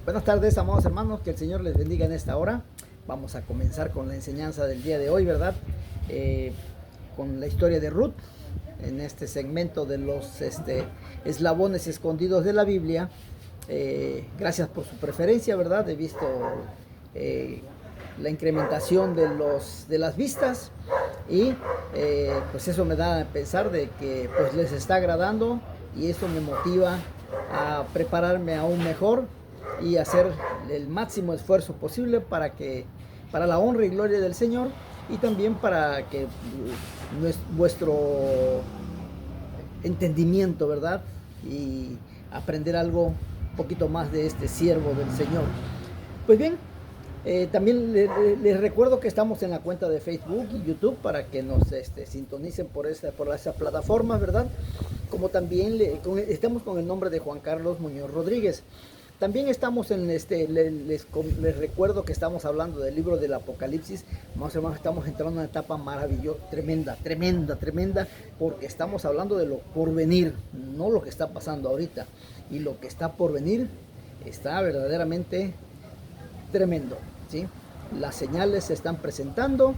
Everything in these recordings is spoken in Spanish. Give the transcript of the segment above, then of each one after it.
Buenas tardes, amados hermanos, que el Señor les bendiga en esta hora. Vamos a comenzar con la enseñanza del día de hoy, ¿verdad? Con la historia de Ruth, en este segmento de los eslabones escondidos de la Biblia. Gracias por su preferencia, ¿verdad? He visto la incrementación de las vistas y pues eso me da a pensar de que pues les está agradando, y eso me motiva a prepararme aún mejor y hacer el máximo esfuerzo posible para la honra y gloria del Señor, y también para que vuestro entendimiento, ¿verdad? Y aprender algo un poquito más de este siervo del Señor. Pues bien, también les recuerdo que estamos en la cuenta de Facebook y YouTube para que nos sintonicen por esa plataforma, ¿verdad? Como también estamos con el nombre de Juan Carlos Muñoz Rodríguez. También estamos en les recuerdo que estamos hablando del libro del Apocalipsis. Más o menos estamos entrando en una etapa maravillosa, tremenda, porque estamos hablando de lo por venir, no lo que está pasando ahorita. Y lo que está por venir está verdaderamente tremendo, ¿sí? Las señales se están presentando,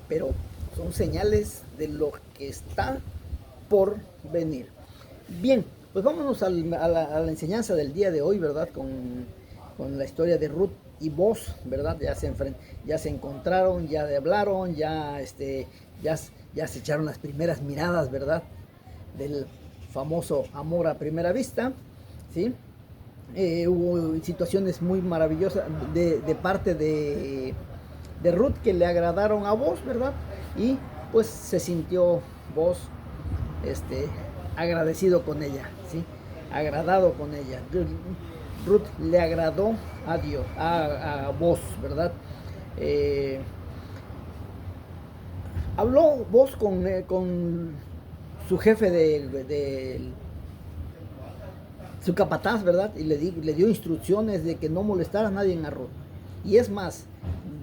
pero son señales de lo que está por venir. Bien, pues vámonos a la enseñanza del día de hoy, ¿verdad? Con la historia de Ruth y Boaz, ¿verdad? Ya se encontraron, ya hablaron, ya se echaron las primeras miradas, ¿verdad? Del famoso amor a primera vista, ¿sí? Hubo situaciones muy maravillosas de parte de Ruth que le agradaron a Boaz, ¿verdad? Y pues se sintió Boaz agradecido con ella, ¿sí? Agradado con ella. Ruth le agradó a Dios, a Boaz, ¿verdad? Habló Boaz con su jefe de su capataz, ¿verdad? Y le dio instrucciones de que no molestara a nadie en Ruth. Y es más,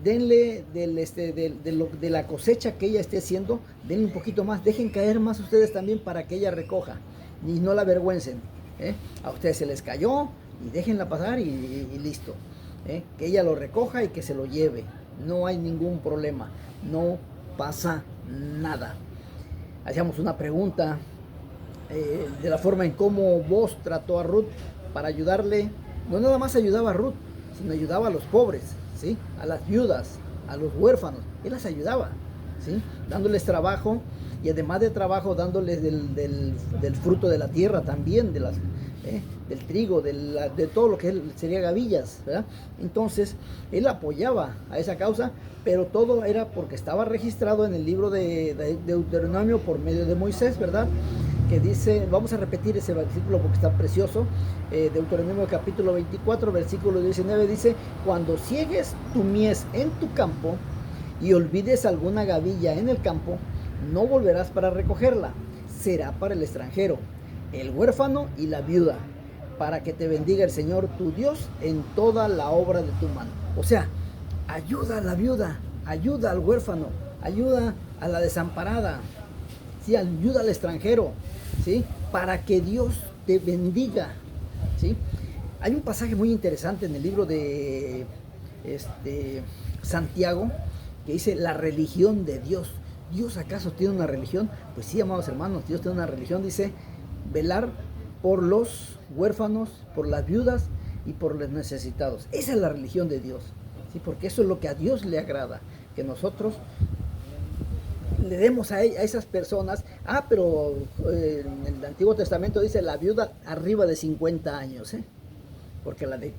denle de la cosecha que ella esté haciendo, denle un poquito más, dejen caer más ustedes también para que ella recoja y no la avergüencen, ¿eh? A ustedes se les cayó y déjenla pasar y listo, ¿eh? Que ella lo recoja y que se lo lleve, no hay ningún problema, no pasa nada. Hacíamos una pregunta de la forma en cómo Boaz trató a Ruth para ayudarle. No nada más ayudaba a Ruth, sino ayudaba a los pobres, ¿sí? A las viudas, a los huérfanos. Él las ayudaba, ¿sí? Dándoles trabajo, y además de trabajo dándoles del fruto de la tierra también, del trigo, de todo lo que sería gavillas, ¿verdad? Entonces él apoyaba a esa causa, pero todo era porque estaba registrado en el libro de Deuteronomio por medio de Moisés, ¿verdad? Que dice, vamos a repetir ese versículo porque está precioso. Deuteronomio capítulo 24, versículo 19 dice: cuando ciegues tu mies en tu campo y olvides alguna gavilla en el campo, no volverás para recogerla, será para el extranjero, el huérfano y la viuda, para que te bendiga el Señor tu Dios en toda la obra de tu mano. O sea, ayuda a la viuda, ayuda al huérfano, ayuda a la desamparada, ¿sí? Ayuda al extranjero, ¿sí? Para que Dios te bendiga, ¿sí? Hay un pasaje muy interesante en el libro de Santiago que dice la religión de Dios. ¿Dios acaso tiene una religión? Pues sí, amados hermanos, Dios tiene una religión. Dice velar por los huérfanos, por las viudas y por los necesitados. Esa es la religión de Dios, ¿sí? Porque eso es lo que a Dios le agrada, que nosotros le demos a esas personas. Pero en el Antiguo Testamento dice la viuda arriba de 50 años, ¿eh? Porque la de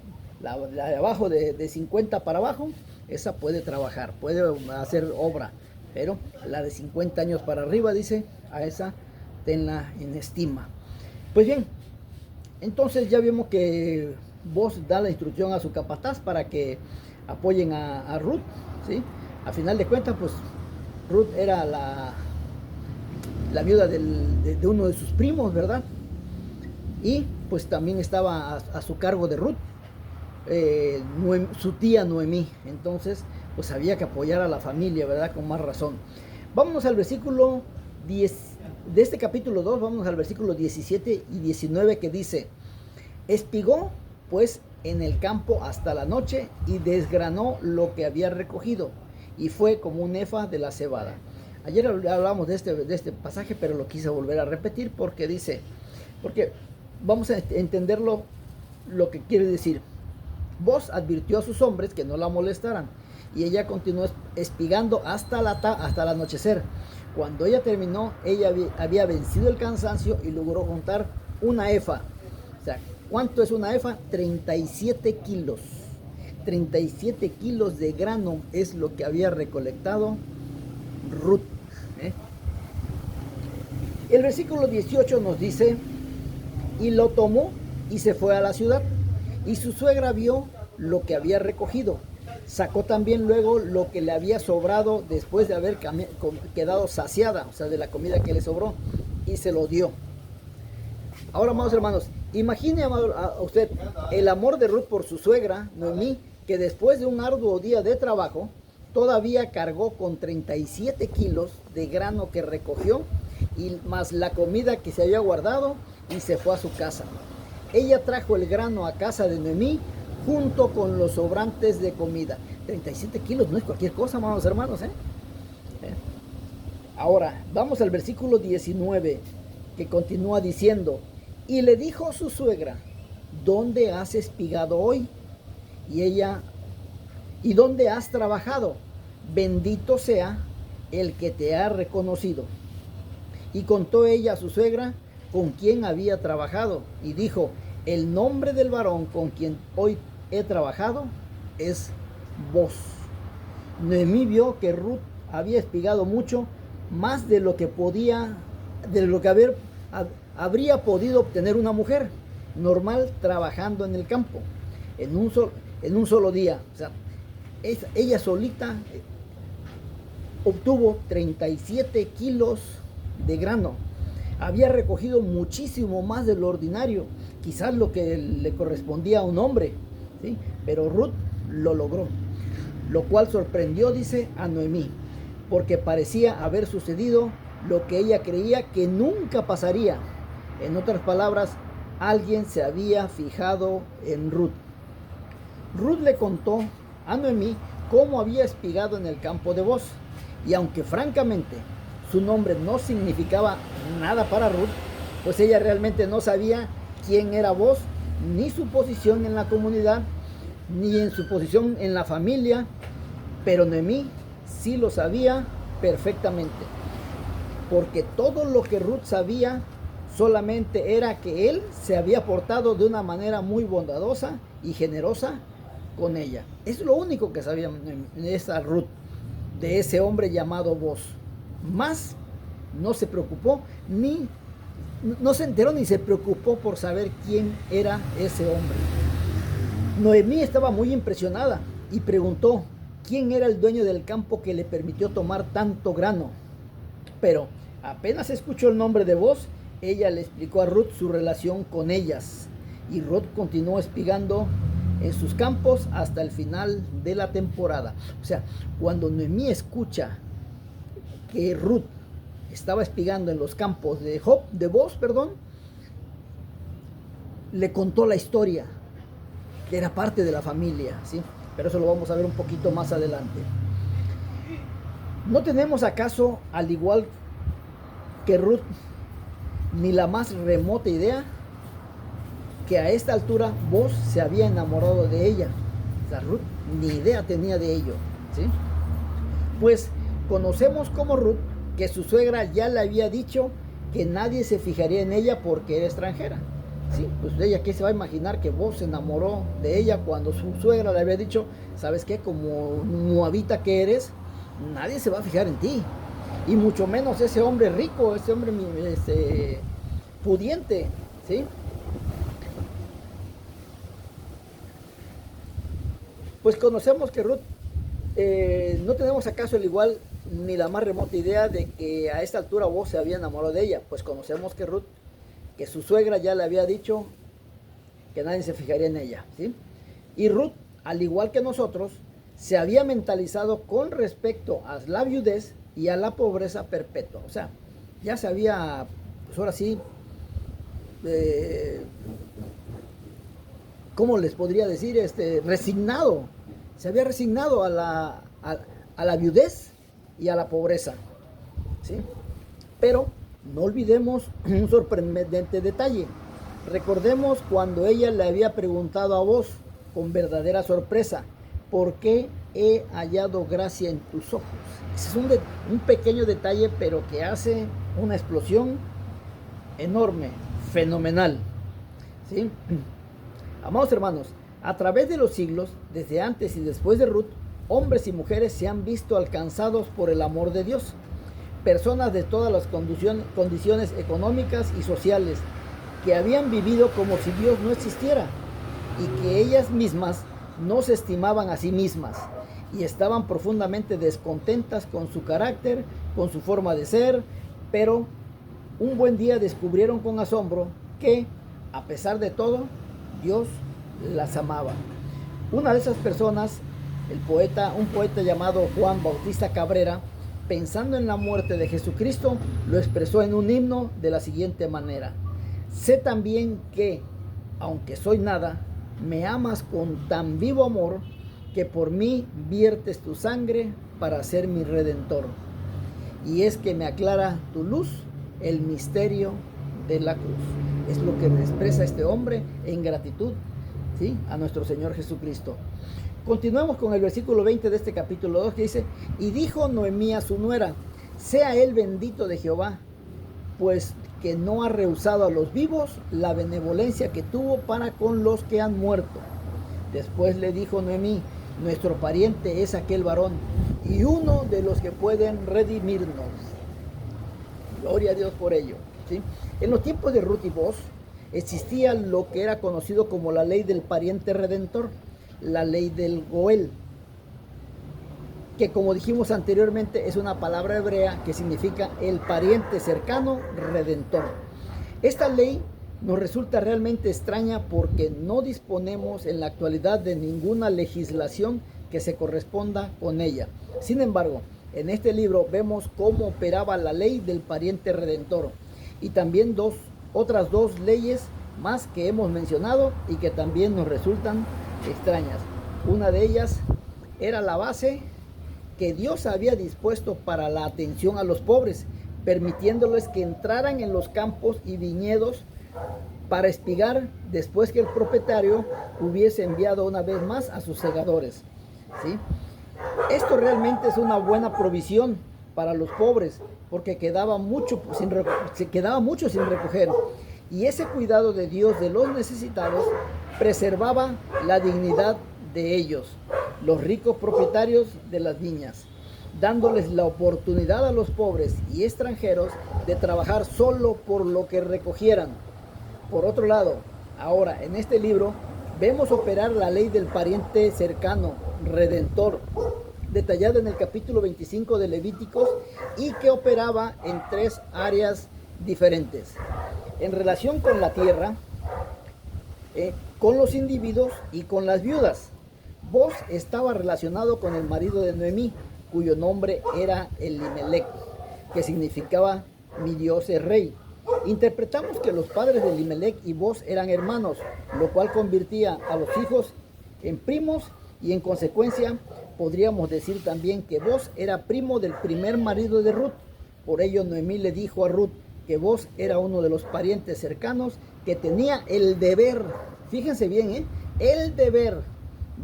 abajo de 50 para abajo, esa puede trabajar, puede hacer obra, pero la de 50 años para arriba, dice, a esa tenla en estima. Pues bien, entonces ya vimos que Boaz da la instrucción a su capataz para que apoyen a Ruth, ¿sí? A final de cuentas, pues Ruth era la viuda de uno de sus primos, ¿verdad? Y pues también estaba a su cargo de Ruth su tía Noemí. Entonces pues había que apoyar a la familia, ¿verdad? Con más razón. Vámonos al versículo 10 de este capítulo 2, vamos al versículo 17 y 19 que dice: Espigó pues en el campo hasta la noche y desgranó lo que había recogido, y fue como un efa de la cebada. Ayer hablamos de este pasaje, pero lo quise volver a repetir porque dice, porque vamos a entenderlo lo que quiere decir. Boz advirtió a sus hombres que no la molestaran, y ella continuó espigando hasta el anochecer. Cuando ella terminó, ella había vencido el cansancio y logró juntar una efa. O sea, ¿cuánto es una efa? 37 kilos. 37 kilos de grano es lo que había recolectado Ruth. El versículo 18 nos dice, y lo tomó y se fue a la ciudad, y su suegra vio lo que había recogido. Sacó también luego lo que le había sobrado después de haber quedado saciada, o sea, de la comida que le sobró, y se lo dio. Ahora, amados hermanos, imagine a usted el amor de Ruth por su suegra, Noemí, que después de un arduo día de trabajo, todavía cargó con 37 kilos de grano que recogió, y más la comida que se había guardado, y se fue a su casa. Ella trajo el grano a casa de Noemí junto con los sobrantes de comida. 37 kilos no es cualquier cosa, amados hermanos. Ahora, vamos al versículo 19, que continúa diciendo, y le dijo a su suegra, ¿dónde has espigado hoy? Y ella, ¿y dónde has trabajado? Bendito sea el que te ha reconocido. Y contó ella a su suegra con quien había trabajado, y dijo, el nombre del varón con quien hoy he trabajado es Boz. Noemí vio que Ruth había espigado mucho, más de lo que habría podido obtener una mujer normal trabajando en el campo en un solo día. O sea, ella solita obtuvo 37 kilos de grano. Había recogido muchísimo más de lo ordinario, quizás lo que le correspondía a un hombre, ¿sí? Pero Ruth lo logró, lo cual sorprendió, dice, a Noemí, porque parecía haber sucedido lo que ella creía que nunca pasaría. En otras palabras, alguien se había fijado en Ruth. Ruth le contó a Noemí cómo había espigado en el campo de Boz, y aunque francamente su nombre no significaba nada para Ruth, pues ella realmente no sabía quién era Boz, ni su posición en la comunidad, ni en su posición en la familia, pero Noemí sí lo sabía perfectamente, porque todo lo que Ruth sabía solamente era que él se había portado de una manera muy bondadosa y generosa con ella. Es lo único que sabía esa Ruth de ese hombre llamado Boz. Más no se preocupó, no se enteró ni se preocupó por saber quién era ese hombre. Noemí estaba muy impresionada y preguntó quién era el dueño del campo que le permitió tomar tanto grano. Pero apenas escuchó el nombre de Boz, ella le explicó a Ruth su relación con ellas, y Ruth continuó espigando en sus campos hasta el final de la temporada. O sea, cuando Noemí escucha que Ruth estaba espigando en los campos de Boz, le contó la historia, que era parte de la familia, ¿sí? Pero eso lo vamos a ver un poquito más adelante. ¿No tenemos acaso, al igual que Ruth, ni la más remota idea que a esta altura Boz se había enamorado de ella? O sea, Ruth ni idea tenía de ello, ¿sí? Pues conocemos como Ruth que su suegra ya le había dicho que nadie se fijaría en ella porque era extranjera, ¿sí? Pues ella, ¿qué se va a imaginar que Boz se enamoró de ella cuando su suegra le había dicho, ¿sabes qué? Como moabita que eres, nadie se va a fijar en ti, y mucho menos ese hombre rico, ese hombre pudiente, ¿sí? Pues conocemos que Ruth, no tenemos acaso al igual ni la más remota idea de que a esta altura Boz se había enamorado de ella. Pues conocemos que Ruth, que su suegra ya le había dicho que nadie se fijaría en ella, ¿sí? Y Ruth, al igual que nosotros, se había mentalizado con respecto a la viudez y a la pobreza perpetua. O sea, ya se había, pues ahora sí, ¿cómo les podría decir? Resignado. Se había resignado a la viudez y a la pobreza, ¿sí? Pero no olvidemos un sorprendente detalle. Recordemos cuando ella le había preguntado a Booz con verdadera sorpresa: ¿por qué he hallado gracia en tus ojos? Ese es un pequeño detalle, pero que hace una explosión enorme, fenomenal, ¿sí? Amados hermanos, a través de los siglos, desde antes y después de Ruth, hombres y mujeres se han visto alcanzados por el amor de Dios. Personas de todas las condiciones económicas y sociales que habían vivido como si Dios no existiera y que ellas mismas no se estimaban a sí mismas y estaban profundamente descontentas con su carácter, con su forma de ser, pero un buen día descubrieron con asombro que, a pesar de todo, Dios las amaba. Una de esas personas, un poeta llamado Juan Bautista Cabrera, pensando en la muerte de Jesucristo, lo expresó en un himno de la siguiente manera: sé también que, aunque soy nada, me amas con tan vivo amor, que por mí viertes tu sangre para ser mi redentor. Y es que me aclara tu luz el misterio de la cruz. Es lo que expresa este hombre en gratitud, ¿sí?, a nuestro Señor Jesucristo. Continuemos con el versículo 20 de este capítulo 2, que dice: y dijo Noemí a su nuera: sea él bendito de Jehová, pues que no ha rehusado a los vivos la benevolencia que tuvo para con los que han muerto. Después le dijo Noemí: nuestro pariente es aquel varón, y uno de los que pueden redimirnos. Gloria a Dios por ello, ¿sí? En los tiempos de Ruth y Booz existía lo que era conocido como la ley del pariente redentor, la ley del Goel, que, como dijimos anteriormente, es una palabra hebrea que significa el pariente cercano redentor. Esta ley nos resulta realmente extraña porque no disponemos en la actualidad de ninguna legislación que se corresponda con ella. Sin embargo, en este libro vemos cómo operaba la ley del pariente redentor y también otras dos leyes más que hemos mencionado y que también nos resultan extrañas. Una de ellas era la base que Dios había dispuesto para la atención a los pobres, permitiéndoles que entraran en los campos y viñedos para espigar después que el propietario hubiese enviado una vez más a sus segadores, ¿sí? Esto realmente es una buena provisión para los pobres, porque quedaba mucho sin recoger, y ese cuidado de Dios de los necesitados preservaba la dignidad de ellos, los ricos propietarios de las viñas, dándoles la oportunidad a los pobres y extranjeros de trabajar solo por lo que recogieran. Por otro lado, ahora en este libro vemos operar la ley del pariente cercano, redentor, detallada en el capítulo 25 de Levíticos, y que operaba en tres áreas diferentes: en relación con la tierra, con los individuos y con las viudas. Booz estaba relacionado con el marido de Noemí, cuyo nombre era Elimelech, que significaba mi Dios es rey. Interpretamos que los padres de Elimelech y Booz eran hermanos, lo cual convertía a los hijos en primos, y en consecuencia podríamos decir también que Booz era primo del primer marido de Ruth. Por ello Noemí le dijo a Ruth que Booz era uno de los parientes cercanos que tenía el deber, fíjense bien, el deber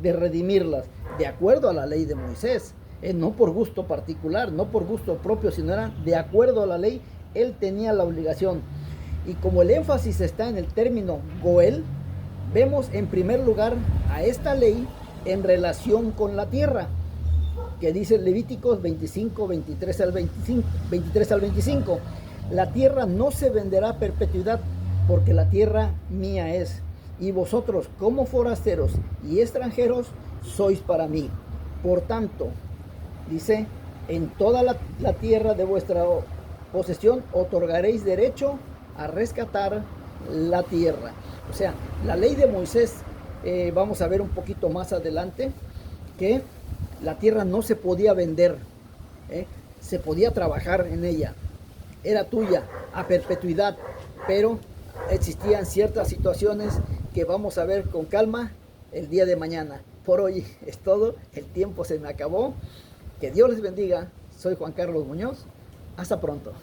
de redimirlas, de acuerdo a la ley de Moisés, no por gusto particular, no por gusto propio, sino era de acuerdo a la ley. Él tenía la obligación. Y como el énfasis está en el término Goel, vemos en primer lugar a esta ley en relación con la tierra, que dice Levíticos 25, 23 al 25. La tierra no se venderá a perpetuidad, porque la tierra mía es, y vosotros como forasteros y extranjeros sois para mí. Por tanto, dice, en toda la tierra de vuestra posesión otorgaréis derecho a rescatar la tierra. O sea, la ley de Moisés, vamos a ver un poquito más adelante, que la tierra no se podía vender, se podía trabajar en ella, era tuya a perpetuidad, pero existían ciertas situaciones que vamos a ver con calma el día de mañana. Por hoy es todo, el tiempo se me acabó. Que Dios les bendiga. Soy Juan Carlos Muñoz. Hasta pronto.